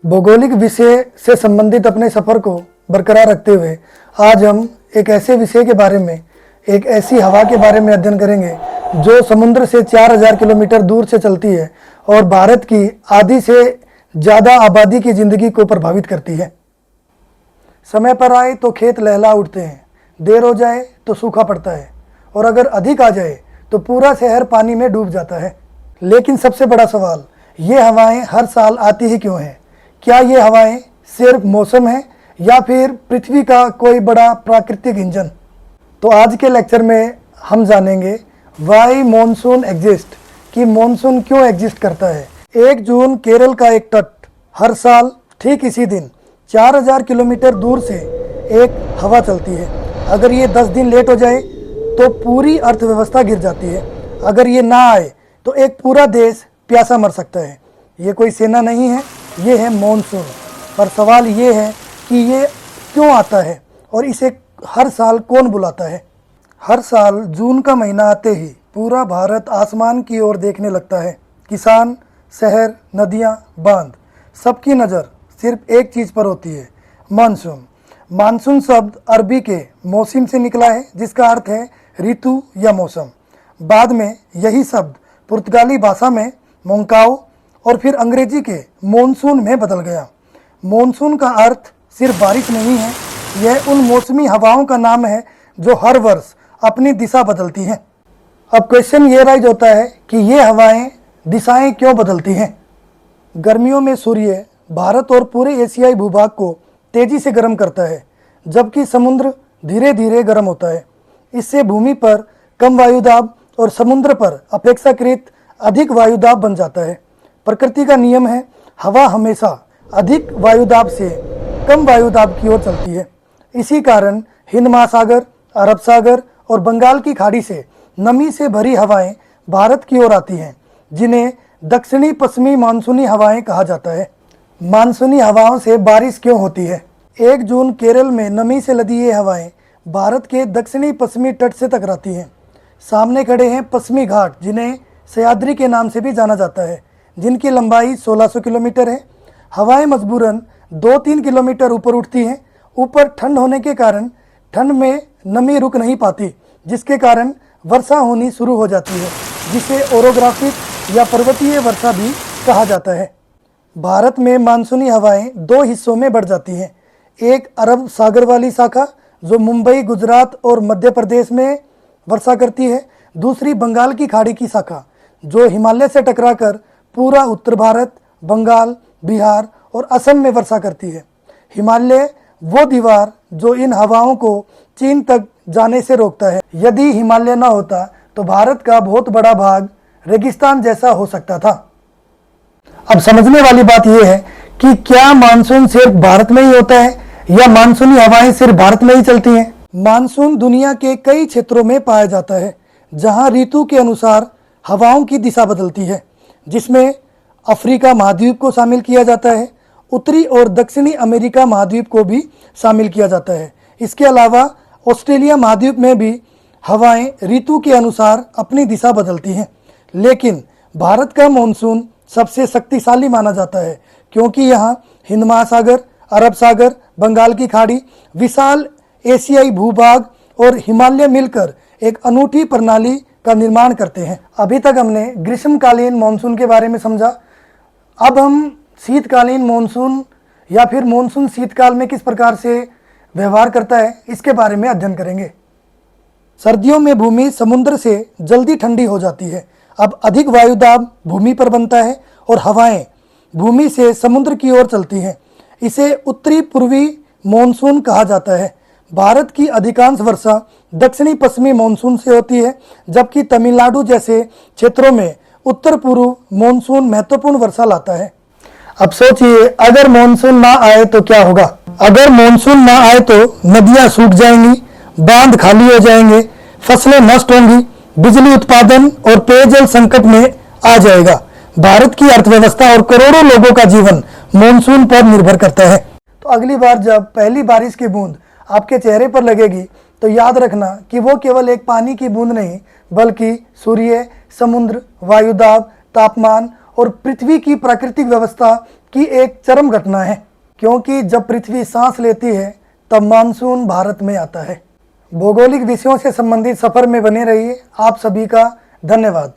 भौगोलिक विषय से संबंधित अपने सफ़र को बरकरार रखते हुए आज हम एक ऐसे विषय के बारे में, एक ऐसी हवा के बारे में अध्ययन करेंगे जो समुद्र से 4000 किलोमीटर दूर से चलती है और भारत की आधी से ज़्यादा आबादी की ज़िंदगी को प्रभावित करती है। समय पर आए तो खेत लहला उठते हैं, देर हो जाए तो सूखा पड़ता है और अगर अधिक आ जाए तो पूरा शहर पानी में डूब जाता है। लेकिन सबसे बड़ा सवाल, ये हवाएं हर साल आती ही क्यों हैं? क्या ये हवाएं सिर्फ मौसम है या फिर पृथ्वी का कोई बड़ा प्राकृतिक इंजन? तो आज के लेक्चर में हम जानेंगे वाई मॉनसून एग्जिस्ट, कि मॉनसून क्यों एग्जिस्ट करता है। 1 जून केरल का एक तट, हर साल ठीक इसी दिन 4000 किलोमीटर दूर से एक हवा चलती है। अगर ये 10 दिन लेट हो जाए तो पूरी अर्थव्यवस्था गिर जाती है। अगर ये ना आए तो एक पूरा देश प्यासा मर सकता है। ये कोई सेना नहीं है, ये है मॉनसून। पर सवाल ये है कि ये क्यों आता है और इसे हर साल कौन बुलाता है। हर साल जून का महीना आते ही पूरा भारत आसमान की ओर देखने लगता है। किसान, शहर, नदियाँ, बांध, सबकी नज़र सिर्फ एक चीज़ पर होती है, मानसून। मानसून शब्द अरबी के मौसम से निकला है, जिसका अर्थ है ऋतु या मौसम। बाद में यही शब्द पुर्तगाली भाषा में मोंकाओ और फिर अंग्रेजी के मॉनसून में बदल गया। मॉनसून का अर्थ सिर्फ बारिश नहीं है, यह उन मौसमी हवाओं का नाम है जो हर वर्ष अपनी दिशा बदलती हैं। अब क्वेश्चन ये राइज होता है कि ये हवाएं दिशाएं क्यों बदलती हैं। गर्मियों में सूर्य भारत और पूरे एशियाई भूभाग को तेजी से गर्म करता है, जबकि समुद्र धीरे धीरे गर्म होता है। इससे भूमि पर कम वायुदाब और समुद्र पर अपेक्षाकृत अधिक वायुदाब बन जाता है। प्रकृति का नियम है, हवा हमेशा अधिक वायुदाब से कम वायुदाब की ओर चलती है। इसी कारण हिंद महासागर, अरब सागर और बंगाल की खाड़ी से नमी से भरी हवाएं भारत की ओर आती हैं, जिन्हें दक्षिणी पश्चिमी मानसूनी हवाएं कहा जाता है। मानसूनी हवाओं से बारिश क्यों होती है? 1 जून केरल में नमी से लदी ये हवाएं भारत के दक्षिणी पश्चिमी तट से टकराती हैं। सामने खड़े हैं पश्चिमी घाट, जिन्हें सह्याद्री के नाम से भी जाना जाता है, जिनकी लंबाई 1600 किलोमीटर है। हवाएं मजबूरन 2-3 किलोमीटर ऊपर उठती हैं। ऊपर ठंड होने के कारण ठंड में नमी रुक नहीं पाती, जिसके कारण वर्षा होनी शुरू हो जाती है, जिसे ओरोग्राफिक या पर्वतीय वर्षा भी कहा जाता है। भारत में मानसूनी हवाएं 2 हिस्सों में बढ़ जाती हैं। एक अरब सागर वाली शाखा जो मुंबई, गुजरात और मध्य प्रदेश में वर्षा करती है। दूसरी बंगाल की खाड़ी की शाखा जो हिमालय से टकराकर पूरा उत्तर भारत, बंगाल, बिहार और असम में वर्षा करती है। हिमालय वो दीवार जो इन हवाओं को चीन तक जाने से रोकता है। यदि हिमालय न होता तो भारत का बहुत बड़ा भाग रेगिस्तान जैसा हो सकता था। अब समझने वाली बात यह है कि क्या मानसून सिर्फ भारत में ही होता है या मानसूनी हवाएं सिर्फ भारत में ही चलती हैं? मानसून दुनिया के कई क्षेत्रों में पाया जाता है, जहां ऋतु के अनुसार हवाओं की दिशा बदलती है, जिसमें अफ्रीका महाद्वीप को शामिल किया जाता है। उत्तरी और दक्षिणी अमेरिका महाद्वीप को भी शामिल किया जाता है। इसके अलावा ऑस्ट्रेलिया महाद्वीप में भी हवाएं ऋतु के अनुसार अपनी दिशा बदलती हैं। लेकिन भारत का मॉनसून सबसे शक्तिशाली माना जाता है, क्योंकि यहाँ हिंद महासागर, अरब सागर, बंगाल की खाड़ी, विशाल एशियाई भूभाग और हिमालय मिलकर एक अनूठी प्रणाली का निर्माण करते हैं। अभी तक हमने ग्रीष्मकालीन मॉनसून के बारे में समझा। अब हम शीतकालीन मॉनसून या फिर मॉनसून शीतकाल में किस प्रकार से व्यवहार करता है, इसके बारे में अध्ययन करेंगे। सर्दियों में भूमि समुद्र से जल्दी ठंडी हो जाती है। अब अधिक वायुदाब भूमि पर बनता है और हवाएं भूमि से समुद्र की ओर चलती हैं। इसे उत्तरी पूर्वी मॉनसून कहा जाता है। भारत की अधिकांश वर्षा दक्षिणी पश्चिमी मॉनसून से होती है, जबकि तमिलनाडु जैसे क्षेत्रों में उत्तर पूर्व मॉनसून महत्वपूर्ण वर्षा लाता है। अब सोचिए, अगर मॉनसून ना आए तो क्या होगा? अगर मॉनसून ना आए तो नदियां सूख जाएंगी, बांध खाली हो जाएंगे, फसलें नष्ट होंगी, बिजली उत्पादन और पेयजल संकट में आ जाएगा। भारत की अर्थव्यवस्था और करोड़ों लोगों का जीवन मॉनसून पर निर्भर करता है। तो अगली बार जब पहली बारिश की बूंद आपके चेहरे पर लगेगी तो याद रखना कि वो केवल एक पानी की बूंद नहीं, बल्कि सूर्य, समुद्र, वायुदाब, तापमान और पृथ्वी की प्राकृतिक व्यवस्था की एक चरम घटना है, क्योंकि जब पृथ्वी सांस लेती है तब मानसून भारत में आता है। भौगोलिक विषयों से संबंधित सफर में बने रहिए। आप सभी का धन्यवाद।